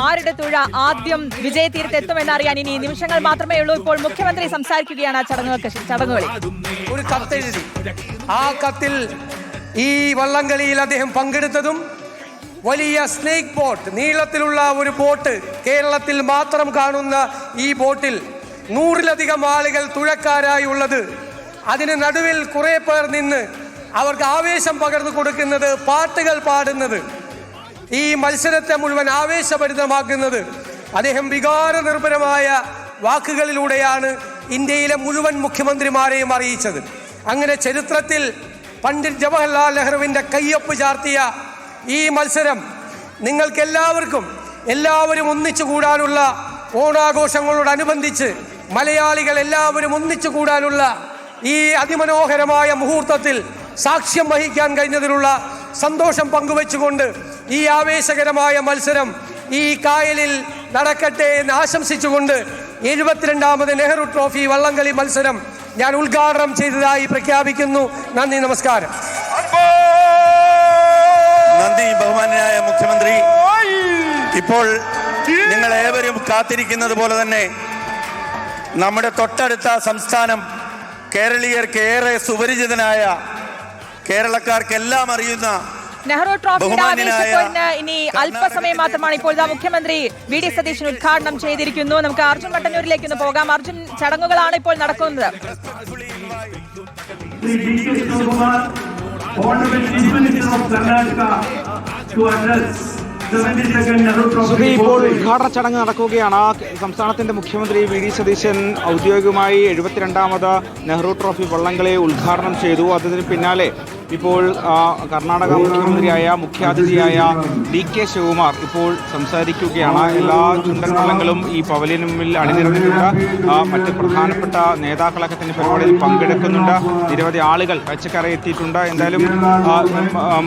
ആരുടെ തുഴ ആദ്യം വിജയതീരത്തെത്തുമെന്നറിയാൻ ഇനി നിമിഷങ്ങൾ മാത്രമേ ഉള്ളൂ. ഇപ്പോൾ മുഖ്യമന്ത്രി സംസാരിക്കുകയാണ് ചടങ്ങുകളിൽ. ഒരു കത്തെഴുതി, ആ കത്തിൽ ഈ വള്ളംകളിയിൽ അദ്ദേഹം പങ്കെടുത്തതും വലിയ സ്നേക്ക് ബോട്ട്, നീളത്തിലുള്ള ഒരു ബോട്ട്, കേരളത്തിൽ മാത്രം കാണുന്ന ഈ ബോട്ടിൽ 100-ലധികം ആളുകൾ തുഴക്കാരായി ഉള്ളത്, അതിന് നടുവിൽ കുറെ പേർ നിന്ന് അവർക്ക് ആവേശം പകർന്നു കൊടുക്കുന്നത്, പാട്ടുകൾ പാടുന്നത്, ഈ മത്സരത്തെ മുഴുവൻ ആവേശഭരിതമാക്കുന്നത് അദ്ദേഹം വികാരനിർഭരമായ വാക്കുകളിലൂടെയാണ് ഇന്ത്യയിലെ മുഴുവൻ മുഖ്യമന്ത്രിമാരെയും അറിയിച്ചത്. അങ്ങനെ ചരിത്രത്തിൽ പണ്ഡിറ്റ് ജവഹർലാൽ നെഹ്റുവിൻ്റെ കയ്യൊപ്പ് ചാർത്തിയ ഈ മത്സരം എല്ലാവരും ഒന്നിച്ചു കൂടാനുള്ള, ഓണാഘോഷങ്ങളോടനുബന്ധിച്ച് മലയാളികൾ എല്ലാവരും ഒന്നിച്ചു കൂടാനുള്ള ഈ അതിമനോഹരമായ മുഹൂർത്തത്തിൽ സാക്ഷ്യം വഹിക്കാൻ കഴിഞ്ഞതിലുള്ള സന്തോഷം പങ്കുവെച്ചുകൊണ്ട് ഈ ആവേശകരമായ മത്സരം ഈ കായലിൽ നടക്കട്ടെ എന്ന് ആശംസിച്ചുകൊണ്ട് 72ാമത് നെഹ്റു ട്രോഫി വള്ളംകളി മത്സരം ഞാൻ ഉദ്ഘാടനം ചെയ്തതായി പ്രഖ്യാപിക്കുന്നു. നന്ദി, നമസ്കാരം. നന്ദി ബഹുമാന്യനായ മുഖ്യമന്ത്രി. ഇപ്പോൾ നിങ്ങൾ ഏവരും കാത്തിരിക്കുന്നത് പോലെ തന്നെ നമ്മുടെ തൊട്ടടുത്ത സംസ്ഥാനം, കേരളീയർക്ക് ഏറെ സുപരിചിതനായ, കേരളക്കാർക്കെല്ലാം അറിയുന്ന നെഹ്റു ട്രോഫിയുടെ ആവേശത്തിന് ഇനി അല്പസമയം മാത്രമാണ്. ഇപ്പോൾ മുഖ്യമന്ത്രി വി.ഡി. സതീശൻ ഉദ്ഘാടനം ചെയ്തിരിക്കുന്നു. നമുക്ക് അർജുൻ മട്ടന്നൂരിലേക്ക് ഒന്ന് പോകാം. അർജുൻ, ചടങ്ങുകളാണ് ഇപ്പോൾ നടക്കുന്നത്. ഇപ്പോൾ ഉദ്ഘാടന ചടങ്ങ് നടക്കുകയാണ്. സംസ്ഥാനത്തിന്റെ മുഖ്യമന്ത്രി വി.ഡി. സതീശൻ ഔദ്യോഗികമായി 72ാമത് നെഹ്റു ട്രോഫി വള്ളംകളി ഉദ്ഘാടനം ചെയ്തു. അതിന് പിന്നാലെ ഇപ്പോൾ കർണാടക മുഖ്യാതിഥിയായ ഡി.കെ. ശിവകുമാർ ഇപ്പോൾ സംസാരിക്കുകയാണ്. എല്ലാ ചുണ്ടൻ വള്ളങ്ങളും ഈ പവലിയന് മുമ്പിൽ അണിനിരന്നിട്ടുണ്ട്. മറ്റ് പ്രധാനപ്പെട്ട നേതാക്കളൊക്കെ തന്നെ പരിപാടിയിൽ പങ്കെടുക്കുന്നുണ്ട്. നിരവധി ആളുകൾ കാഴ്ചക്കാരെ എത്തിയിട്ടുണ്ട്. എന്തായാലും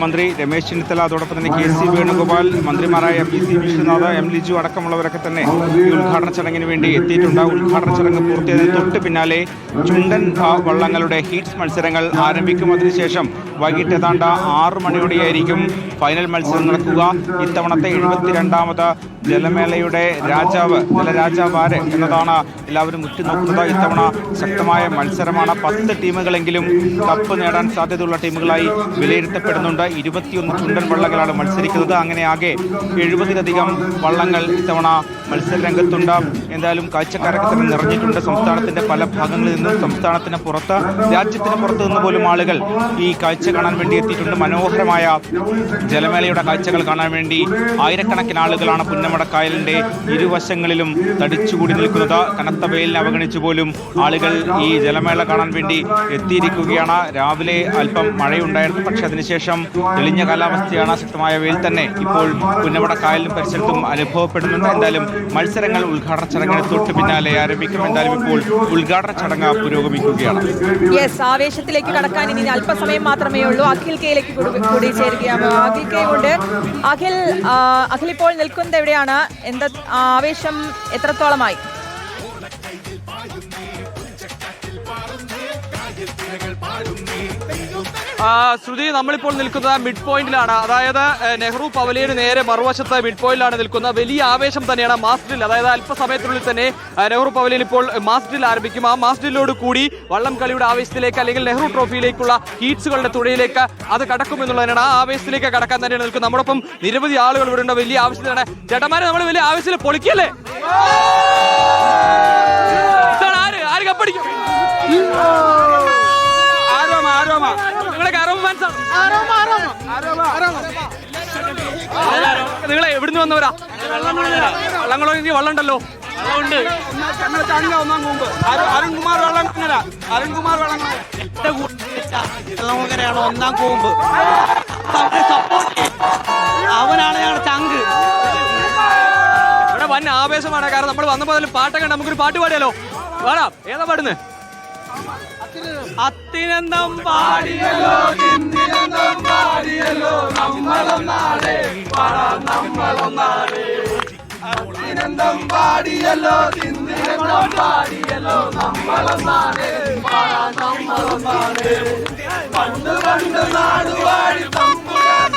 മന്ത്രി രമേശ് ചെന്നിത്തല, അതോടൊപ്പം തന്നെ കെ.സി. വേണുഗോപാൽ, മന്ത്രിമാരായ പി.സി. വിശ്വനാഥ്, എം. ലിജു അടക്കമുള്ളവരൊക്കെ തന്നെ ഈ ഉദ്ഘാടന ചടങ്ങിന് വേണ്ടി എത്തിയിട്ടുണ്ട്. ഉദ്ഘാടന ചടങ്ങ് പൂർത്തിയായതിന് തൊട്ട് പിന്നാലെ ചുണ്ടൻ വള്ളങ്ങളുടെ ഹീറ്റ്സ് മത്സരങ്ങൾ ആരംഭിക്കും. അതിനുശേഷം വൈകിട്ട് ഏതാണ്ട് 6 മണിയോടെയായിരിക്കും ഫൈനൽ മത്സരം നടക്കുക. ഇത്തവണത്തെ 72ാമത് ജലമേളയുടെ ജലരാജാവ് ആര് എന്നതാണ് എല്ലാവരും ഉറ്റുനോക്കുന്നത്. ഇത്തവണ ശക്തമായ മത്സരമാണ്. 10 ടീമുകളെങ്കിലും കപ്പ് നേടാൻ സാധ്യതയുള്ള ടീമുകളായി വിലയിരുത്തപ്പെടുന്നുണ്ട്. 21 ചുണ്ടൻ വള്ളങ്ങളാണ് മത്സരിക്കുന്നത്. അങ്ങനെ ആകെ 70-ലധികം വള്ളങ്ങൾ ഇത്തവണ മത്സര രംഗത്തുണ്ട്. എന്തായാലും കാഴ്ചക്കാരൊക്കെ തന്നെ നിറഞ്ഞിട്ടുണ്ട്. സംസ്ഥാനത്തിന്റെ പല ഭാഗങ്ങളിൽ നിന്നും, സംസ്ഥാനത്തിന് പുറത്ത്, രാജ്യത്തിന് പുറത്തു നിന്ന് പോലും ആളുകൾ ഈ കാഴ്ച കാണാൻ വേണ്ടി എത്തിയിട്ടുണ്ട്. മനോഹരമായ ജലമേളയുടെ കാഴ്ചകൾ കാണാൻ വേണ്ടി ആയിരക്കണക്കിന് ആളുകളാണ് പുന്നമടക്കായലിന്റെ ഇരുവശങ്ങളിലും തടിച്ചുകൂടി നിൽക്കുന്നത്. കനത്ത വെയിലിനെ അവഗണിച്ചു പോലും ആളുകൾ ഈ ജലമേള കാണാൻ വേണ്ടി എത്തിയിരിക്കുകയാണ്. രാവിലെ അല്പം മഴയുണ്ടായിരുന്നു, പക്ഷെ അതിനുശേഷം തെളിഞ്ഞ കാലാവസ്ഥയാണ്. ശക്തമായ വെയിൽ തന്നെ ഇപ്പോൾ പുന്നമടക്കായലിനും പരിസരത്തും അനുഭവപ്പെടുന്നുണ്ട്. എന്തായാലും മത്സരങ്ങൾ ഉദ്ഘാടന ചടങ്ങിന് തൊട്ട് പിന്നാലെ ആരംഭിക്കും. എന്തായാലും ഇപ്പോൾ ഉദ്ഘാടന ചടങ്ങ് പുരോഗമിക്കുകയാണ്. ആവേശത്തിലേക്ക് കടക്കാൻ ഇനി അല്പസമയം മാത്രമേ ഉള്ളൂ. അഖിൽ കെയിലേക്ക് കൂടി ചേരുകയാണ്. അഖിൽ കെ ഉണ്ട്. അഖിൽ ഇപ്പോൾ നിൽക്കുന്നത് എവിടെയാണ്? എന്താ ആവേശം എത്രത്തോളമായി? ശ്രുതി, നമ്മളിപ്പോൾ നിൽക്കുന്നത് മിഡ് പോയിന്റിലാണ്. അതായത് നെഹ്റു പവലിയന് നേരെ മറുവശത്ത് മിഡ് പോയിന്റിലാണ് നിൽക്കുന്നത്. വലിയ ആവേശം തന്നെയാണ്. മാസ് ഡ്രിൽ, അതായത് അല്പസമയത്തിനുള്ളിൽ തന്നെ നെഹ്റു പവലിയൻ ഇപ്പോൾ മാസ് ഡ്രിൽ ആരംഭിക്കും. ആ മാസ് ഡ്രില്ലോട് കൂടി വള്ളം കളിയുടെ ആവേശത്തിലേക്ക്, അല്ലെങ്കിൽ നെഹ്റു ട്രോഫിയിലേക്കുള്ള ഹീറ്റ്സുകളുടെ തുഴയിലേക്ക് അത് കടക്കുമെന്നുള്ളതിനാണ്. ആ ആവേശത്തിലേക്ക് കടക്കാൻ തന്നെയാണ് നിൽക്കുന്നത്. നമ്മളൊപ്പം നിരവധി ആളുകൾ ഇവിടെ ഉണ്ട്. വലിയ ആവേശത്തിലാണ്. ചേട്ടന്മാരെ, നമ്മൾ വലിയ ആവേശത്തിൽ പൊളിക്കല്ലേ? ആര് കപ്പടിക്കും? നിങ്ങളെ എവിടുന്ന് വന്നവരാ? വള്ളങ്ങളോ? വള്ളം ഉണ്ടല്ലോ. അരുൺകുമാർ ഒന്നാം കൂമ്പ്. അവനാണ് ഞങ്ങളുടെ ചങ്ക്. ഇവിടെ വൻ ആവേശമാണ്. കാരണം നമ്മൾ വന്നപ്പോ പാട്ടൊക്കെ നമുക്കൊരു പാട്ട് പാടിയാലോ? പാടാം. ഏതാ പാടുന്നത്? അത്തിനന്തം പാടിയല്ലോ, തിന്തിനന്തം പാടിയല്ലോ, നമ്മളൊന്നാടേ പാടാം, നമ്മളൊന്നാടേ. അത്തിനന്തം പാടിയല്ലോ, തിന്തിനന്തം പാടിയല്ലോ, നമ്മളൊന്നാടേ പാടാം, നമ്മളൊന്നാടേ. പണ്ട് നാടുവാഴി തമ്പുരാൻ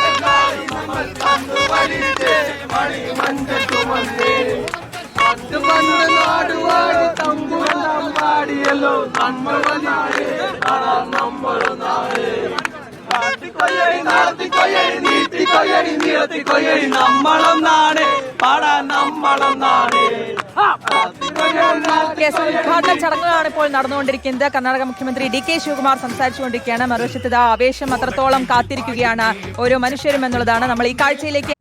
നമ്മളൊന്നാണ് പാടാൻ നമ്മളൊന്നാണ്. കേസ് ഉദ്ഘാടന ചടങ്ങുകളാണ് ഇപ്പോൾ നടന്നുകൊണ്ടിരിക്കുന്നത്. കർണാടക മുഖ്യമന്ത്രി DK ശിവകുമാർ സംസാരിച്ചുകൊണ്ടിരിക്കുകയാണ്. മറുവശത്ത് ആവേശം അത്രത്തോളം കാത്തിരിക്കുകയാണ് ഓരോ മനുഷ്യരും എന്നുള്ളതാണ് നമ്മൾ ഈ കാഴ്ചയിലേക്ക്